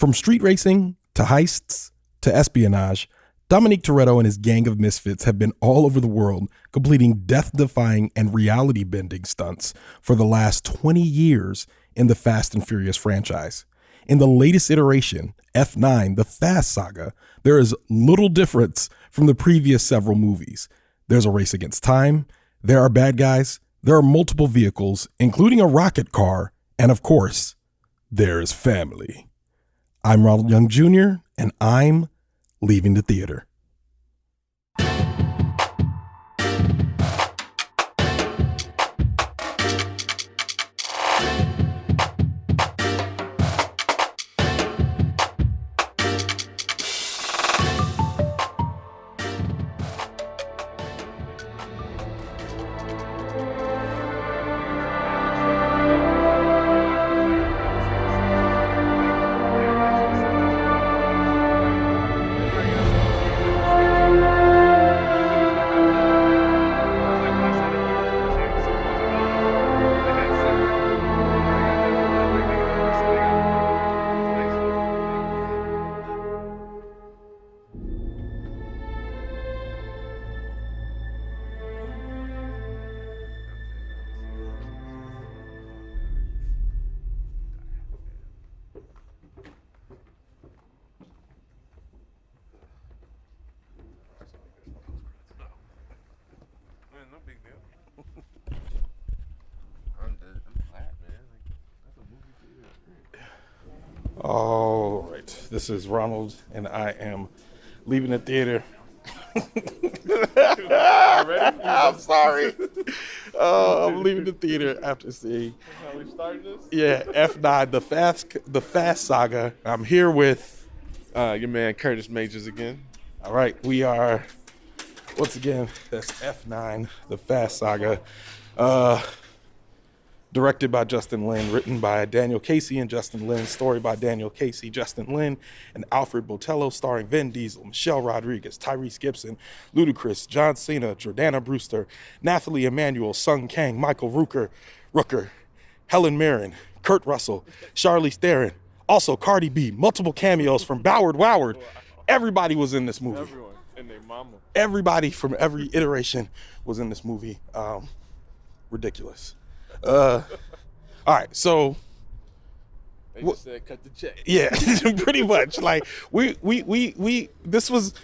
From street racing to heists to espionage, Dominique Toretto and his gang of misfits have been all over the world, completing death-defying and reality-bending stunts for the last 20 years in the Fast and Furious franchise. In the latest iteration, F9, the Fast Saga, there is little difference from the previous several movies. There's a race against time, there are bad guys, there are multiple vehicles, including a rocket car, and of course, there's family. I'm Ronald Young Jr., and I'm leaving the theater. All right, this is Ronald, and I am leaving the theater. I'm sorry. I'm leaving the theater after seeing. How we started this? Yeah, F9, the Fast Saga. I'm here with Your man Curtis Majors again. All right, we are once again. That's F9, the Fast Saga. Directed by Justin Lin, written by Daniel Casey and Justin Lin, story by Daniel Casey, Justin Lin, and Alfred Botello, starring Vin Diesel, Michelle Rodriguez, Tyrese Gibson, Ludacris, John Cena, Jordana Brewster, Nathalie Emmanuel, Sung Kang, Michael Rooker, Helen Mirren, Kirt Russell, Charlize Theron, also Cardi B, multiple cameos from Boward Woward. Everybody was in this movie. Everyone and their mama. Everybody from every iteration was in this movie. Ridiculous. All right, so They just said cut the check. yeah, pretty much. Like we this is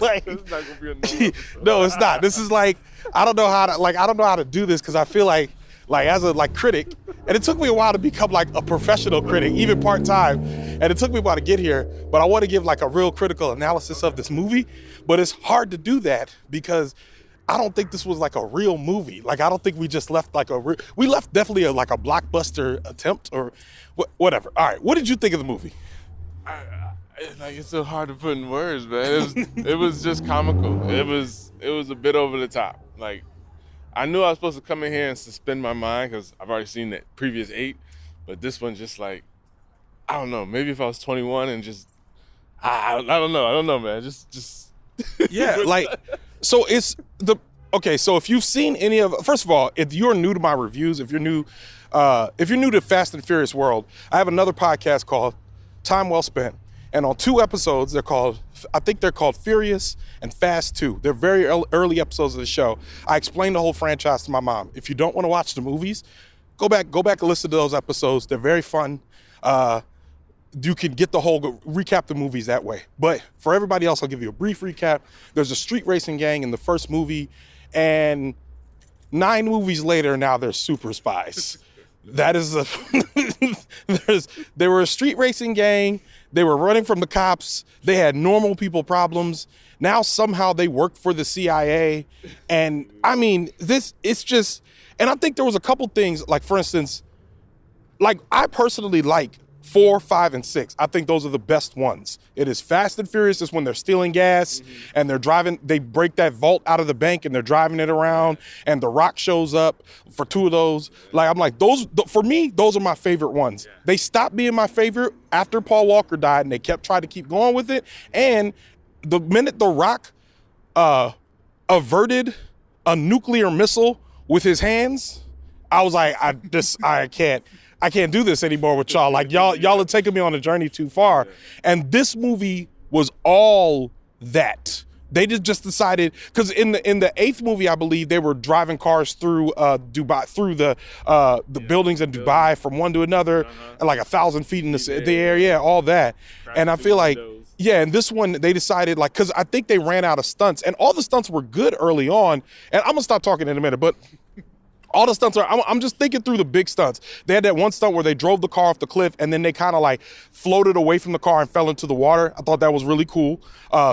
like It's not gonna be a no episode. no, it's not. This is like I don't know how to do this because I feel like as a critic, and it took me a while to become like a professional critic, even part-time, and it took me a while to get here, but I want to give like a real critical analysis of this movie, but it's hard to do that because I don't think this was like a real movie. Like, I don't think we just left like we left definitely a blockbuster attempt or whatever. All right, what did you think of the movie? It's so hard to put in words, man. It was just comical. It was a bit over the top. Like, I knew I was supposed to come in here and suspend my mind because I've already seen the previous 8, but this one just like, I don't know. Maybe if I was 21 and just, I don't know, man. Just Yeah, like, so it's okay. So if you've seen any of, first of all, if you're new to my reviews, if you're new to Fast and Furious world, I have another podcast called Time Well Spent, and on 2 episodes, I think they're called Furious and Fast 2. They're very early episodes of the show. I explained the whole franchise to my mom. If you don't want to watch the movies, go back and listen to those episodes. They're very fun. You can get recap the movies that way. But for everybody else, I'll give you a brief recap. There's a street racing gang in the first movie, and 9 movies later, now they're super spies. That is they were a street racing gang. They were running from the cops. They had normal people problems. Now somehow they work for the CIA. And I mean, it's just, and I think there was a couple things, like for instance, like I personally like 4, 5, and 6. I think those are the best ones. It is Fast and Furious is when they're stealing gas and they're driving, they break that vault out of the bank and they're driving it around and The Rock shows up for 2 of those. Like, I'm like, for me, those are my favorite ones. They stopped being my favorite after Paul Walker died and they trying to keep going with it. And the minute The Rock averted a nuclear missile with his hands, I was like, I can't. I can't do this anymore with y'all. Like y'all are taking me on a journey too far. And this movie was all that. They just decided, because in the 8th movie, I believe they were driving cars through Dubai, through the buildings in Dubai from one to another, and like 1,000 feet in the air, all that. And I feel like, and this one they decided, like, because I think they ran out of stunts, and all the stunts were good early on. And I'm gonna stop talking in a minute, but. All the stunts I'm just thinking through the big stunts. They had that one stunt where they drove the car off the cliff and then they kind of like floated away from the car and fell into the water. I thought that was really cool.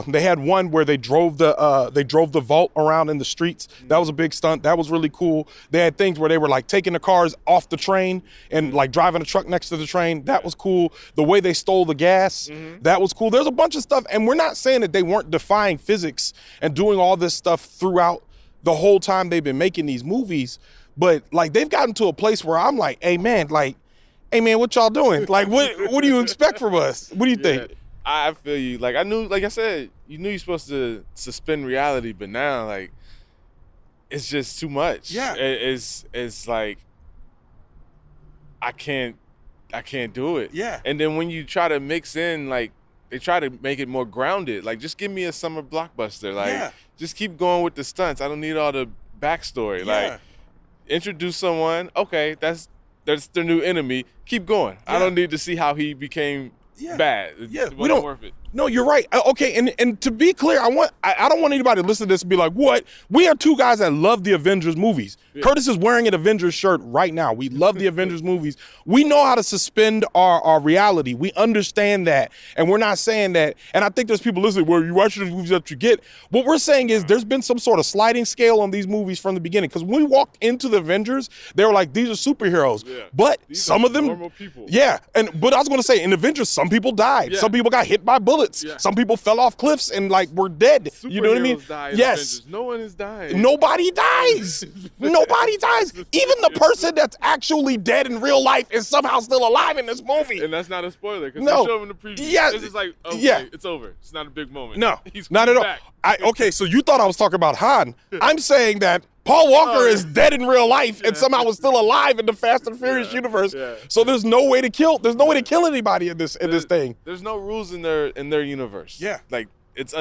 They had one where they drove the vault around in the streets. That was a big stunt. That was really cool. They had things where they were like taking the cars off the train and like driving a truck next to the train. That was cool. The way they stole the gas, that was cool. There's a bunch of stuff, and we're not saying that they weren't defying physics and doing all this stuff throughout the whole time they've been making these movies. But like they've gotten to a place where I'm like, hey man, what y'all doing? Like what do you expect from us? What do you think? I feel you. Like I said, you knew you're supposed to suspend reality, but now like it's just too much. Yeah. It's like I can't do it. Yeah. And then when you try to mix in, like they try to make it more grounded. Like just give me a summer blockbuster. Like just keep going with the stunts. I don't need all the backstory. Like introduce someone, okay, that's their new enemy. Keep going. I don't need to see how he became bad. We don't worth it. No, you're right. Okay, and to be clear, I don't want anybody to listen to this and be like, what? We are two guys that love the Avengers movies. Yeah. Curtis is wearing an Avengers shirt right now. We love the Avengers movies. We know how to suspend our reality. We understand that. And we're not saying that. And I think there's people listening where you watch the movies that you get. What we're saying is there's been some sort of sliding scale on these movies from the beginning. Because when we walked into the Avengers, they were like, these are superheroes. Yeah. But these some of them, normal people. Yeah. But I was going to say, in Avengers, some people died. Yeah. Some people got hit by bullets. Yeah. Some people fell off cliffs and like were dead. You know what I mean? Yes. Avengers. No one is dying. Nobody dies. Nobody dies. Even the person that's actually dead in real life is somehow still alive in this movie. And that's not a spoiler because they show him in the preview. Yeah. It's just like, okay, it's over. It's not a big moment. No, he's not at all. Back. Okay, so you thought I was talking about Han. I'm saying that Paul Walker is dead in real life and somehow is still alive in the Fast and Furious universe. Yeah. So there's no way to kill anybody in this thing. There's no rules in their universe. Yeah. Like it's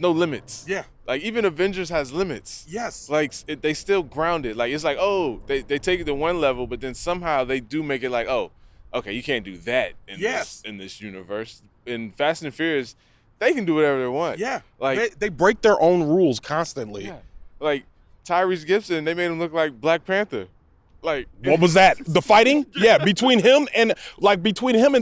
no limits. Yeah. Like even Avengers has limits. Yes. Like they still grounded. Like it's like, oh, they take it to one level, but then somehow they do make it like, oh, okay, you can't do that in this universe. In Fast and Furious, they can do whatever they want. Yeah. Like they break their own rules constantly. Yeah. Like Tyrese Gibson, they made him look like Black Panther. Like what was that? The fighting? Yeah, between him and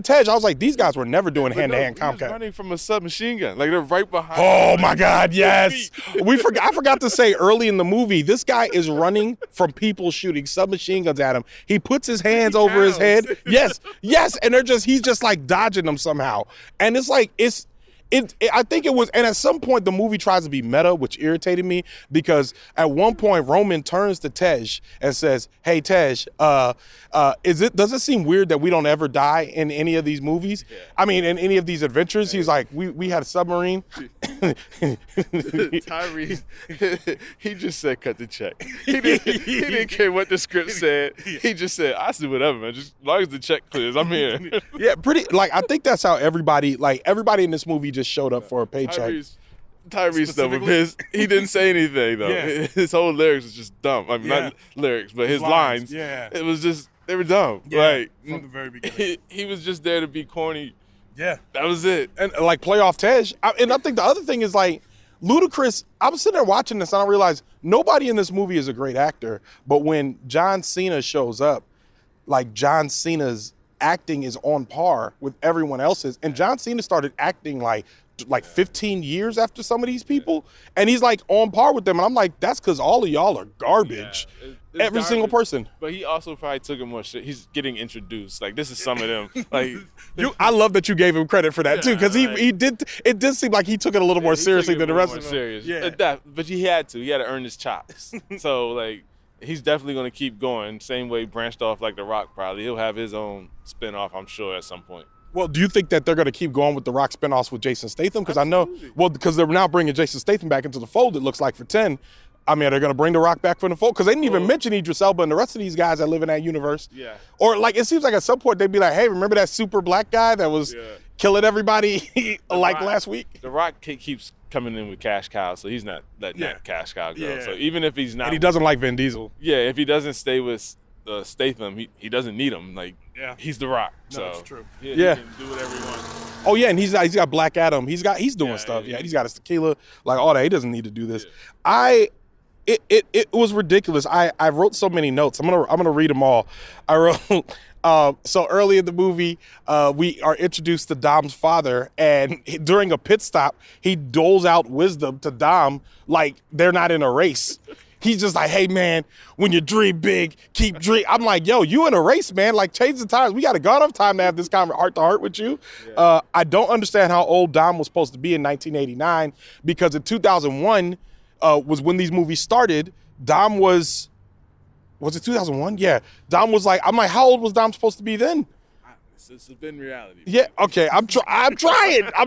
Tej, I was like, these guys were never doing hand-to-hand combat. Running from a submachine gun, like they're right behind. Oh my God, yes. I forgot to say early in the movie, this guy is running from people shooting submachine guns at him. He puts his hands over his head. Yes, and he's just like dodging them somehow, and it's like I think it was, and at some point the movie tries to be meta, which irritated me because at one point Roman turns to Tej and says, "Hey Tej, does it seem weird that we don't ever die in any of these movies? Yeah. I mean, in any of these adventures?" He's like, "We had a submarine." Tyrese, he just said, "Cut the check." He didn't care what the script said. He just said, "I see whatever, man. Just as long as the check clears, I'm here." Yeah, I think that's how everybody in this movie just showed up for a paycheck. Tyrese though, he didn't say anything though. Yeah. His whole lyrics was just dumb. I mean, not lyrics, but his lines. Yeah. It was just, they were dumb. Yeah, like from the very beginning. He was just there to be corny. Yeah. That was it. And like play off Tej. And I think the other thing is like Ludacris, I was sitting there watching this and I realized nobody in this movie is a great actor, but when John Cena shows up, like John Cena's acting is on par with everyone else's. And John Cena started acting like 15 years after some of these people. And he's like on par with them. And I'm like, that's because all of y'all are garbage. Yeah, it's every single person. But he also probably took him more shit. He's getting introduced. Like, this is some of them. Like, I love that you gave him credit for that too, because he did. It did seem like he took it a little more seriously than the rest of them. Serious. Yeah. But he had to. He had to earn his chops. So like, he's definitely going to keep going. Same way branched off like The Rock probably. He'll have his own spinoff, I'm sure, at some point. Well, do you think that they're going to keep going with The Rock spinoffs with Jason Statham? Because I know, because they're now bringing Jason Statham back into the fold, it looks like, for 10. I mean, are they going to bring The Rock back from the fold? Because they didn't even mention Idris Elba and the rest of these guys that live in that universe. Yeah. Or like, it seems like at some point they'd be like, hey, remember that super black guy that was killing everybody last week? The Rock keeps coming in with cash cows, so he's not letting that cash cow go. Yeah. So even if he's not, and he doesn't like Vin Diesel. Yeah, if he doesn't stay with Statham, he doesn't need him. Like, he's The Rock. So that's true. He can do whatever he wants. Oh yeah, and he's got Black Adam. He's doing stuff. Yeah, he's got his tequila, like all that. He doesn't need to do this. Yeah. It was ridiculous. I wrote so many notes. I'm gonna read them all. I wrote. So early in the movie, we are introduced to Dom's father, and during a pit stop, he doles out wisdom to Dom like they're not in a race. He's just like, hey, man, when you dream big, keep dream. I'm like, yo, you in a race, man. Like, change the times. We got to go enough time to have this kind of heart-to-heart with you. Yeah. I don't understand how old Dom was supposed to be in 1989 because in 2001 was when these movies started. Dom was it 2001? Yeah. Dom was like, I'm like, how old was Dom supposed to be then? It's been reality. Yeah, okay. I'm trying. I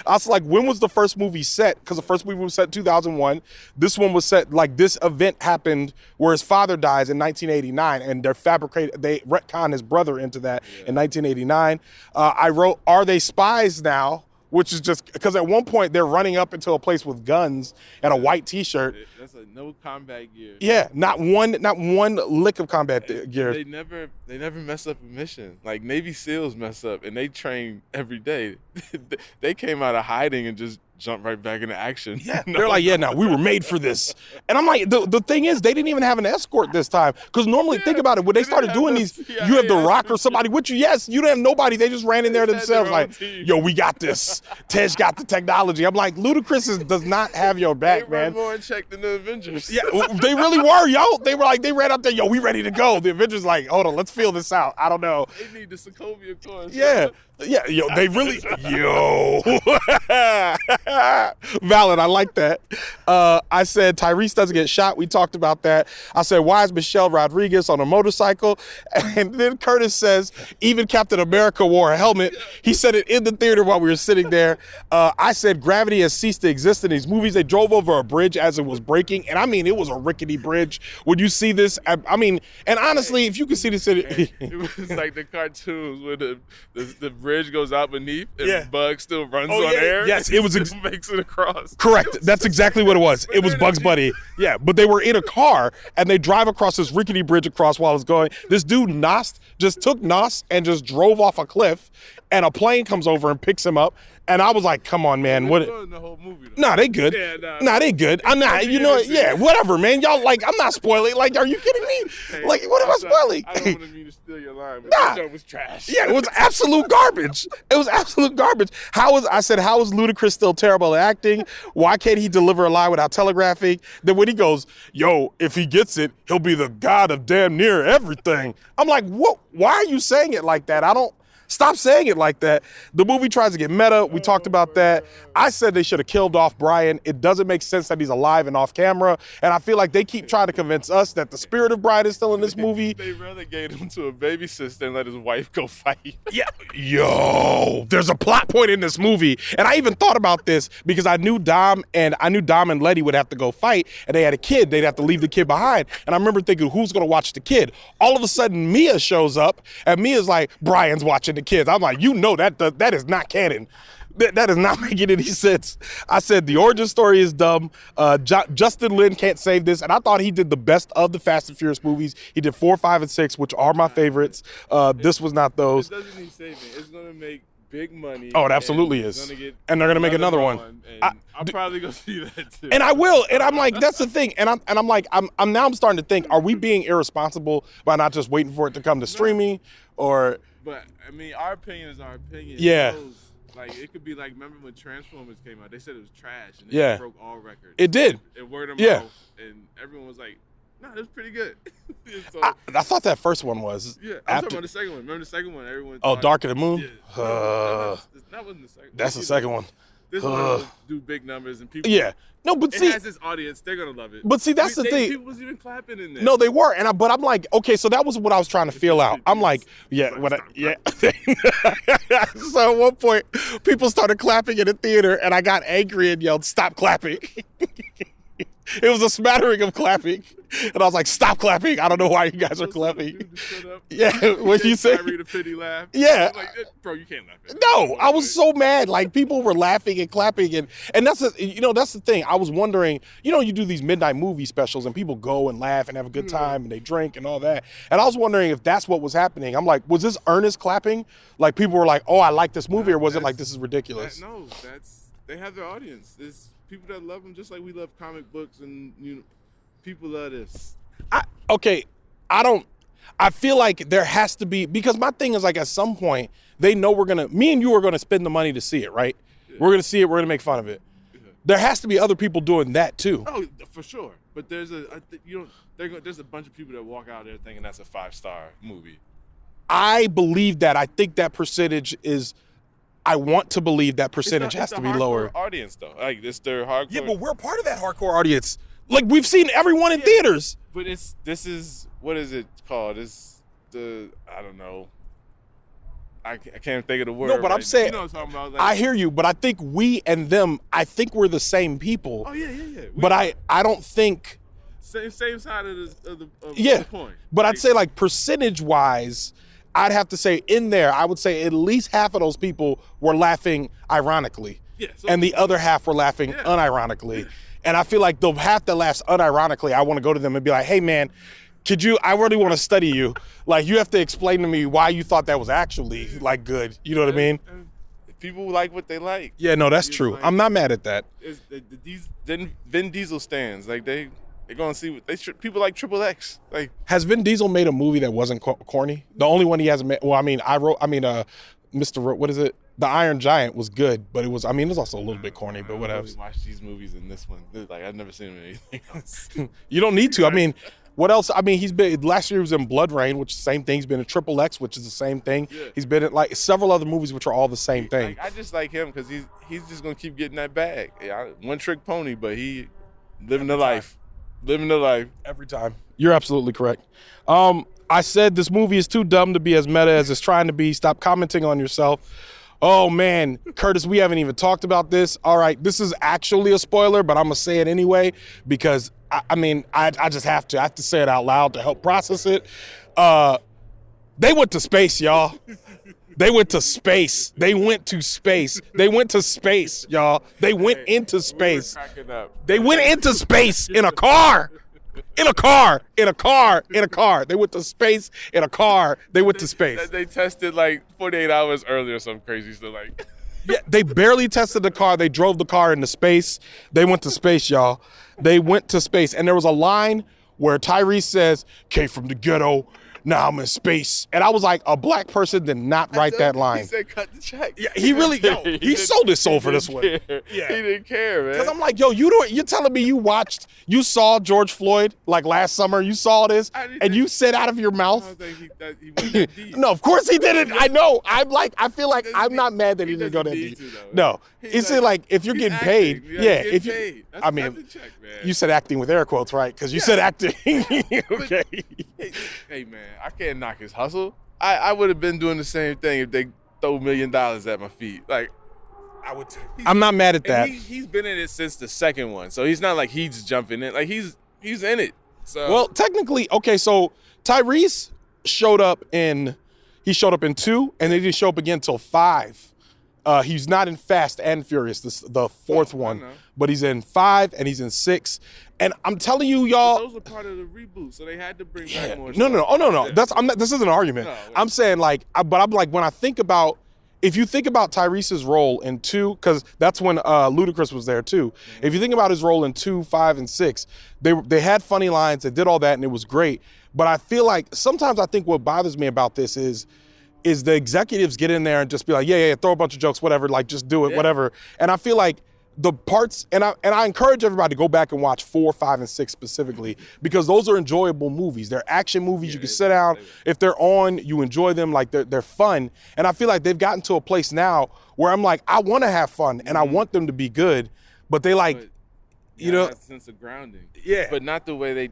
was like, when was the first movie set? Because the first movie was set in 2001. This one was set, like, this event happened where his father dies in 1989, and they retcon his brother into that in 1989. I wrote, are they spies now? Which is just because at one point they're running up into a place with guns and a white T-shirt. That's like no combat gear. Yeah, not one lick of combat gear. They never mess up a mission. Like Navy SEALs mess up, and they train every day. They came out of hiding and just jumped right back into action. Yeah, they're like, we were made for this. And I'm like, the thing is, they didn't even have an escort this time. Because normally, think about it, when they started doing these, you have The Rock or somebody with you. Yes, you didn't have nobody. They just ran in there themselves like, yo, we got this. Tej got the technology. I'm like, Ludacris does not have your back, man. They were more in check than the Avengers. Yeah, they really were, yo. They were like, they ran out there, yo, we ready to go. The Avengers like, hold on, let's feel this out. I don't know. They need the Sokovia course. Yeah. Yeah, yo, they really, Valid, I like that. I said Tyrese doesn't get shot. We talked about that. I said, why is Michelle Rodriguez on a motorcycle? And then Curtis says, even Captain America wore a helmet. He said it in the theater while we were sitting there. I said gravity has ceased to exist in these movies. They drove over a bridge as it was breaking. And I mean, it was a rickety bridge. When you see this, I mean, and honestly, if you can see this, it was like the cartoons where the bridge goes out beneath and Bug still runs on air. Yes, it was makes it across. Correct. That's exactly what it was. It was Bugs Bunny. Yeah, but they were in a car and they drive across this rickety bridge across while it's going. This dude just took Nos and just drove off a cliff, and a plane comes over and picks him up. And I was like, come on, man. What? The whole movie, nah, they good. Yeah, nah, they good. I'm not, whatever, man. Y'all, like, I'm not spoiling. Like, are you kidding me? Hey, like, what am I spoiling? I don't want to mean to steal your line, but Nah. that show was trash. Yeah, it was absolute garbage. It was absolute garbage. How is Ludacris still terrible at acting? Why can't he deliver a line without telegraphing? Then when he goes, yo, if he gets it, he'll be the god of damn near everything. I'm like, what? Why are you saying it like that? Stop saying it like that. The movie tries to get meta. We talked about that. I said they should have killed off Brian. It doesn't make sense that he's alive and off camera. And I feel like they keep trying to convince us that the spirit of Brian is still in this movie. They relegated him to a baby sister and let his wife go fight. Yeah. Yo, there's a plot point in this movie. And I even thought about this because I knew Dom and Letty would have to go fight, and they had a kid. They'd have to leave the kid behind. And I remember thinking, who's going to watch the kid? All of a sudden, Mia shows up, and Mia's like, Brian's watching the kids. I'm like, that is not canon. That is not making any sense. I said the origin story is dumb. Justin Lin can't save this, and I thought he did the best of the Fast and Furious movies. He did 4, 5, and 6, which are my favorites. This was not those. It doesn't need saving. It's gonna make big money. Oh, it absolutely is. And they're gonna make another one. I'll probably go see that too. And I will. And I'm like, that's the thing. And I'm like, I'm starting to think, are we being irresponsible by not just waiting for it to come to streaming, or? But I mean, our opinion is our opinion. Yeah. Like, it could be like, remember when Transformers came out? They said it was trash, and it broke all records. It did. It word of mouth, and everyone was like, "Nah, it was pretty good." So, I thought that first one was. Yeah, I'm talking about the second one. Remember the second one? Everyone. Dark of the Moon. Yeah. That wasn't the second. That's the second one. This one will do big numbers and people. Yeah. No, but it see, has its audience. They're gonna love it. But see, that's the thing. People was even clapping in there. No, they were, but I'm like, okay, so that was what I was trying to feel out. I'm like, yeah. So at one point, people started clapping in the theater, and I got angry and yelled, "Stop clapping!" It was a smattering of clapping. And I was like, stop clapping. I don't know why you guys are clapping. Yeah, what you say? Read a pity laugh. Yeah. Like, bro, you can't laugh at that. No, I was so mad. Like, people were laughing and clapping. And that's the thing. I was wondering, you do these midnight movie specials and people go and laugh and have a good time and they drink and all that. And I was wondering if that's what was happening. I'm like, was this earnest clapping? Like, people were like, oh, I like this movie, or was it like, this is ridiculous? No, they have their audience. There's people that love them just like we love comic books, and people love this. I feel like there has to be, because my thing is like, at some point they know me and you are gonna spend the money to see it, right? Yeah. We're gonna see it, we're gonna make fun of it. Yeah. There has to be other people doing that too. Oh, for sure. But there's a bunch of people that walk out there thinking that's a 5-star movie. I believe that. I think that percentage is. I want to believe that percentage has to be lower. Audience though, like it's their hardcore. Yeah, but we're part of that hardcore audience. Like, we've seen everyone in theaters. But this is what is it called? It's I don't know. I can't think of the word. No, but right? I'm saying, you know what I'm talking about. Like, I hear you, but I think we and them, I think we're the same people. Oh yeah. But I don't think same side of the point. But I'd say, like, percentage wise, I'd have to say in there, I would say at least half of those people were laughing ironically. Yeah, and the other half were laughing unironically. Yeah. And I feel like the half that laughs unironically, I want to go to them and be like, hey man, I really want to study you. Like, you have to explain to me why you thought that was actually like good. You know what I mean? People like what they like. Yeah, no, that's true. I'm not mad at that. These Vin Diesel stands, like they're gonna see what people like. Triple X. Like, has Vin Diesel made a movie that wasn't corny? The only one he hasn't made. Well, Mr. What is it? The Iron Giant was good, but it was also a little bit corny. But whatever. I watched these movies and this one. Like, I've never seen him in anything else. You don't need to. I mean, what else? I mean, last year he was in Blood Rain, which is the same thing. He's been in Triple X, which is the same thing. Yeah. He's been in like several other movies, which are all the same thing. I just like him because he's just gonna keep getting that bag. Yeah, one trick pony, but he living the life every time. You're absolutely correct. I said this movie is too dumb to be as meta as it's trying to be. Stop commenting on yourself. Oh man, Curtis, we haven't even talked about this. All right, this is actually a spoiler, but I'm gonna say it anyway because I just have to. I have to say it out loud to help process it. They went to space, y'all. They went to space. They went to space. They went to space, y'all. They went into space. They went into space in a car. In a car. They went to space in a car. They went to space. They tested like 48 hours earlier or some crazy stuff. Like, yeah, they barely tested the car. They drove the car into space. They went to space, y'all. They went to space. And there was a line where Tyrese says, came from the ghetto, now I'm in space. And I was like, a black person did not write that line. He said, cut the check. Yeah, he really, he sold his soul for this one. Yeah. He didn't care, man. Because I'm like, you're telling me you saw George Floyd like last summer, you saw this, and you said out of your mouth. I don't think he went that deep. No, of course he didn't. I know. I feel like I'm not mad that he didn't go that deep. No. It's like, if you're getting paid, if you, I mean, you said acting with air quotes, right? Because you said acting. Okay. Hey, man, I can't knock his hustle. I would have been doing the same thing if they throw $1 million at my feet. Like, I'm not mad at that. He's been in it since the second one, so he's not like he's jumping in. Like, he's in it. So, well, technically, okay. So Tyrese showed up in 2, and they didn't show up again until 5. He's not in Fast and Furious, the fourth one, but he's in 5 and he's in 6. And I'm telling you, y'all, those are part of the reboot, so they had to bring back more. No. Oh no. This isn't an argument. No, I'm saying like, but I'm like, when I think about, if you think about Tyrese's role in 2, because that's when Ludacris was there too. Mm-hmm. If you think about his role in 2, 5, and 6, they had funny lines, they did all that, and it was great. But I feel like sometimes I think what bothers me about this is the executives get in there and just be like, yeah, throw a bunch of jokes, whatever, like just do it, whatever. And I feel like the parts, and I encourage everybody to go back and watch 4, 5, and 6 specifically, because those are enjoyable movies. They're action movies. You can sit down. If they're on, you enjoy them. Like, they're fun. And I feel like they've gotten to a place now where I'm like, I want to have fun and I want them to be good, but they that sense of grounding. Yeah. But not the way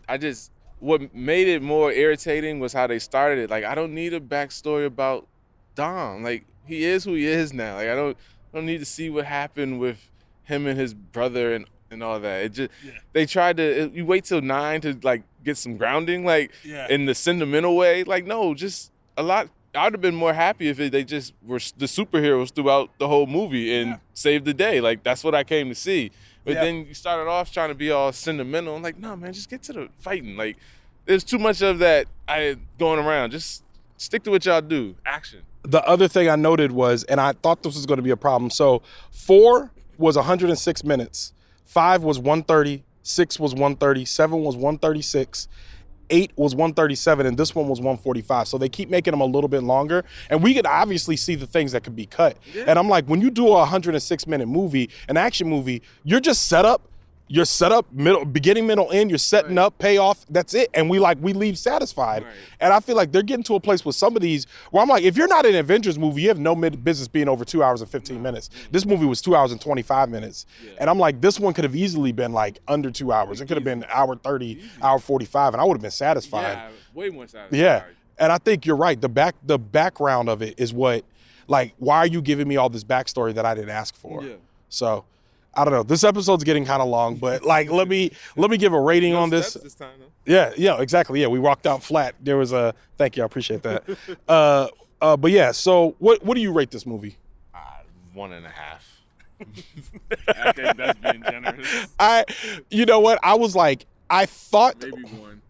what made it more irritating was how they started it. Like, I don't need a backstory about Dom. Like, he is who he is now. Like, I don't need to see what happened with him and his brother and and all that. It just they tried to. You wait till 9 to like get some grounding, like in the sentimental way. Like no, just a lot. I'd have been more happy if they just were the superheroes throughout the whole movie and saved the day. Like that's what I came to see. But then you started off trying to be all sentimental. I'm like, no, man, just get to the fighting. Like there's too much of that going around. Just stick to what y'all do. Action. The other thing I noted was, and I thought this was going to be a problem. So 4 was 106 minutes. 5 was 130. 6 was 130. 7 was 136. 8 was 137, and this one was 145. So they keep making them a little bit longer. And we could obviously see the things that could be cut. Yeah. And I'm like, when you do a 106-minute movie, an action movie, you're just set up. You're set up, beginning, middle, end. You're setting up, payoff. That's it. And we leave satisfied. Right. And I feel like they're getting to a place with some of these where I'm like, if you're not an Avengers movie, you have no business being over 2 hours and 15 minutes. This movie was 2 hours and 25 minutes. Yeah. And I'm like, this one could have easily been like under 2 hours. It could have been hour 30, hour 45, and I would have been satisfied. Yeah, way more satisfied. Yeah. And I think you're right. The background of it is what, like, why are you giving me all this backstory that I didn't ask for? Yeah. So I don't know. This episode's getting kind of long, but like, let me give a rating on this. This time, though. Yeah, exactly. Yeah, we walked out flat. There was a thank you. I appreciate that. But yeah. So what do you rate this movie? 1.5. I think that's being generous. You know what? I was like, I thought maybe 1.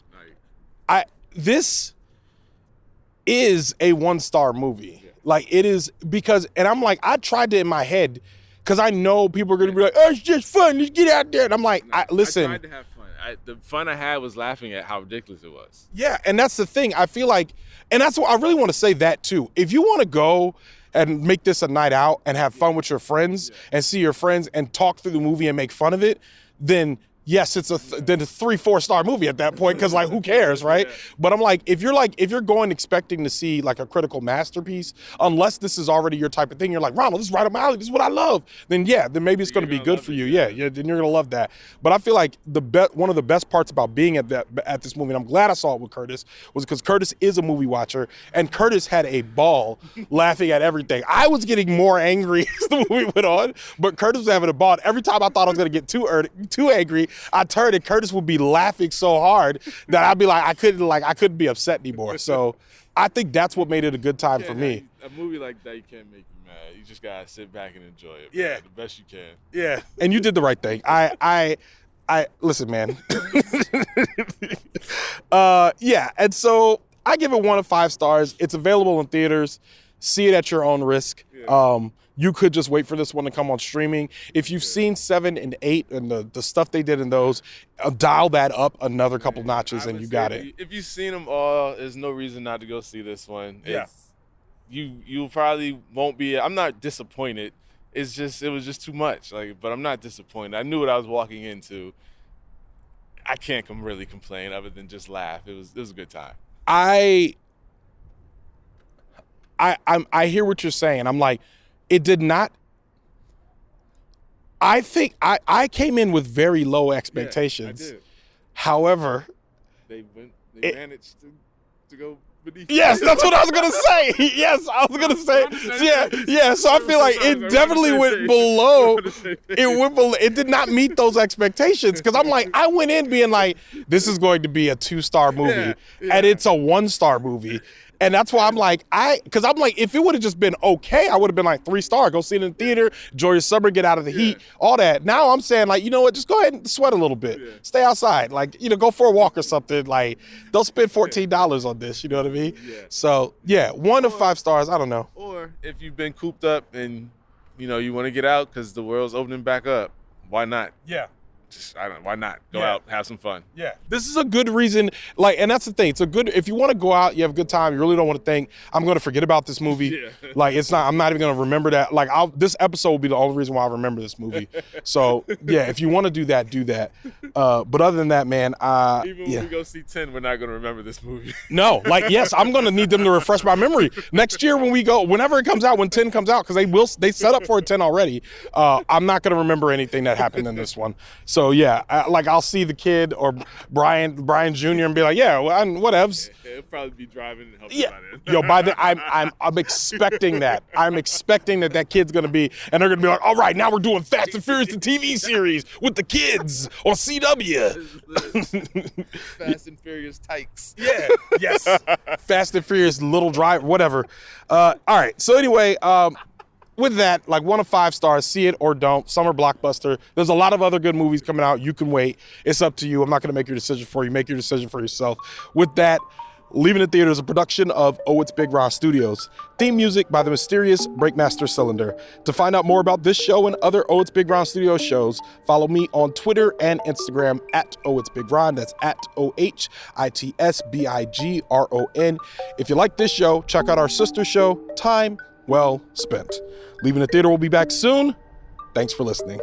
This is a 1-star movie. Yeah. Like it is because, and I'm like, I tried to in my head. Because I know people are going to be like, oh, it's just fun. Just get out there. And I'm like, listen. I tried to have fun. The fun I had was laughing at how ridiculous it was. Yeah, and that's the thing. I feel like, and that's what I really want to say that too. If you want to go and make this a night out and have fun with your friends and see your friends and talk through the movie and make fun of it, then yes, it's then a 3-4 star movie at that point because like who cares, right? Yeah. But I'm like, if you're going expecting to see like a critical masterpiece, unless this is already your type of thing, you're like, Ronald, this is right up my alley, this is what I love. Then then maybe it's going to be good for you. Yeah, then you're going to love that. But I feel like one of the best parts about being at this movie, and I'm glad I saw it with Curtis, was because Curtis is a movie watcher, and Curtis had a ball laughing at everything. I was getting more angry as the movie went on, but Curtis was having a ball. Every time I thought I was going to get too angry, I turned and Curtis would be laughing so hard that I'd be like, I couldn't be upset anymore. So I think that's what made it a good time for me. A movie like that, you can't make you mad. You just gotta sit back and enjoy it. Yeah, man, the best you can. Yeah, and you did the right thing. I listen, man. Yeah, and so I give it 1 of 5 stars. It's available in theaters. See it at your own risk. Yeah. You could just wait for this one to come on streaming. If you've seen 7 and 8 and the stuff they did in those, dial that up another couple notches and you got it. If you've seen them all, there's no reason not to go see this one. You probably won't be. I'm not disappointed. It was just too much. But I'm not disappointed. I knew what I was walking into. I can't really complain other than just laugh. It was a good time. I hear what you're saying. I'm like, it did not. I think I came in with very low expectations. Yeah, I did. However, they managed to go beneath. Yes, that's what I was gonna say. Yes, I was gonna say. Yeah. So I feel like it definitely went below. It did not meet those expectations because I'm like, I went in being like, this is going to be a 2-star movie, and it's a 1-star movie. And that's why I'm like, if it would have just been okay, I would have been like 3-star. Go see it in the theater, enjoy your summer, get out of the heat, all that. Now I'm saying like, you know what, just go ahead and sweat a little bit. Yeah. Stay outside. Like, go for a walk or something. Like, don't spend $14 on this, you know what I mean? Yeah. So, 1 of 5 stars, I don't know. Or if you've been cooped up and, you want to get out because the world's opening back up, why not? Yeah. Why not? Go out, have some fun. Yeah. This is a good reason, and that's the thing. It's a good, if you want to go out, you have a good time, you really don't want to think, I'm going to forget about this movie. Yeah. I'm not even going to remember that. This episode will be the only reason why I remember this movie. So, if you want to do that, do that. But other than that, man, even when we go see 10, we're not going to remember this movie. No, yes, I'm going to need them to refresh my memory. Next year when we go, whenever it comes out, when 10 comes out, because they set up for a 10 already, I'm not going to remember anything that happened in this one. So yeah, I'll see the kid or Brian Jr. and be like, yeah, well, whatevs. He'll probably be driving and helping Yeah, by then. I'm expecting that. I'm expecting that kid's gonna be, and they're gonna be like, all right, now we're doing Fast and Furious the TV series with the kids on CW. Fast and Furious Tykes. Yeah, yes. Fast and Furious Little Drive, whatever. All right. So anyway, with that, like 1 of 5 stars, see it or don't. Summer blockbuster. There's a lot of other good movies coming out. You can wait. It's up to you. I'm not going to make your decision for you. Make your decision for yourself. With that, Leaving the Theater is a production of Oh It's Big Ron Studios. Theme music by the mysterious Breakmaster Cylinder. To find out more about this show and other Oh It's Big Ron Studios shows, follow me on Twitter and Instagram at Oh It's Big Ron. That's at ohitsBigRon. If you like this show, check out our sister show, Time Well Spent. Leaving the Theater will be back soon. Thanks for listening.